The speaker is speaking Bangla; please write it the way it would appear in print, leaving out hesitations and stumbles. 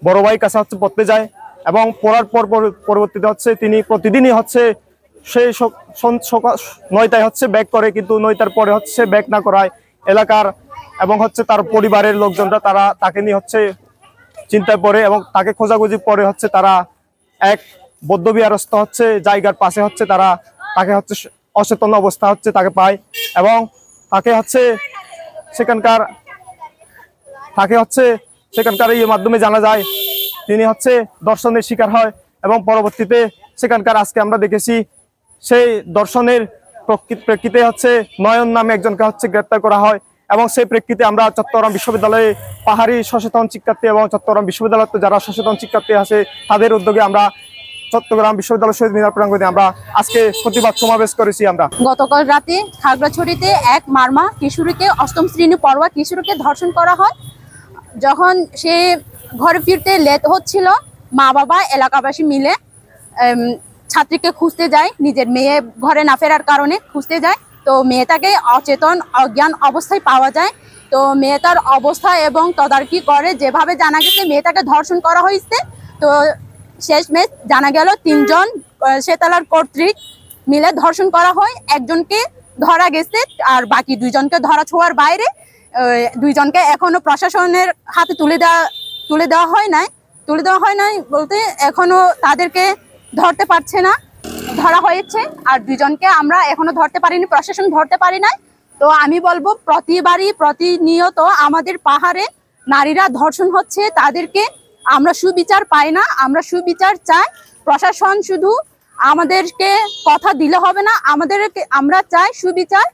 বড় ভাই কাছে হচ্ছে পড়তে যায় এবং পড়ার পর পরবর্তীতে হচ্ছে তিনি প্রতিদিনই হচ্ছে সেই 9টায় হচ্ছে ব্যাক করে, কিন্তু 9টার পরে হচ্ছে ব্যাক না করায় এলাকার এবং হচ্ছে তার পরিবারের লোকজনরা তারা তাকে নিয়ে হচ্ছে চিন্তায় পড়ে এবং তাকে খোঁজাখুঁজি পরে হচ্ছে তারা এক বৌদ্ধবিহারস্থ হচ্ছে জায়গার পাশে হচ্ছে তাকে হচ্ছে অচেতন অবস্থা হচ্ছে তাকে পায় এবং তাকে হচ্ছে সেখানকার এই মাধ্যমে জানা যায় তিনি হচ্ছে দর্শনের শিকার হয় এবং পরবর্তীতে সেখানকার আজকে আমরা দেখেছি সেই দর্শনের প্রেক্ষিতে হচ্ছে নয়ন নামে একজনকে হচ্ছে গ্রেপ্তার করা হয় এবং সেই প্রেক্ষিতে আমরা চট্টগ্রাম বিশ্ববিদ্যালয়ে পাহাড়ি সচেতন শিক্ষার্থী এবং চট্টগ্রাম বিশ্ববিদ্যালয়তে যারা সচেতন শিক্ষার্থী আছে তাদের উদ্যোগে আমরা চট্টগ্রাম বিশ্ববিদ্যালয় শহীদ মিনার প্রাঙ্গণে আমরা আজকে প্রতিবাদ সমাবেশ করেছি। আমরা গতকাল রাতে খাগড়াছড়িতে এক মারমা কিশোরীকে 8ম শ্রেণী পড়ুয়া কিশোরীকে ধর্ষণ করা হয়। যখন সে ঘরে ফিরতে লেট হচ্ছিল, মা বাবা এলাকাবাসী মিলে ছাত্রীকে খুঁজতে যায়, নিজের মেয়ে ঘরে না ফেরার কারণে খুঁজতে যায়। তো মেয়েটাকে অচেতন অজ্ঞান অবস্থায় পাওয়া যায়। তো মেয়েটার অবস্থা এবং তদারকি করে যেভাবে জানা গেছে মেয়েটাকে ধর্ষণ করা হয়েছে। তো শেষমেশ জানা গেল 3 জন সেতালার কর্তৃক মিলে ধর্ষণ করা হয়। একজনকে ধরা গেছে আর বাকি 2 জনকে ধরা ছোঁয়ার বাইরে। 2 জনকে এখনো প্রশাসনের হাতে তুলে দেওয়া হয় নাই বলতে এখনো তাদেরকে ধরতে পারছে না, ধরা হয়েছে আর 2 জনকে আমরা এখনো ধরতে পারিনি, প্রশাসন ধরতে পারি নাই। তো আমি বলবো প্রতিনিয়ত আমাদের পাহাড়ে নারীরা ধর্ষণ হচ্ছে, তাদেরকে আমরা সুবিচার পাই না, আমরা সুবিচার চাই। প্রশাসন শুধু আমাদেরকে কথা দিলে হবে না, আমরা চাই সুবিচার।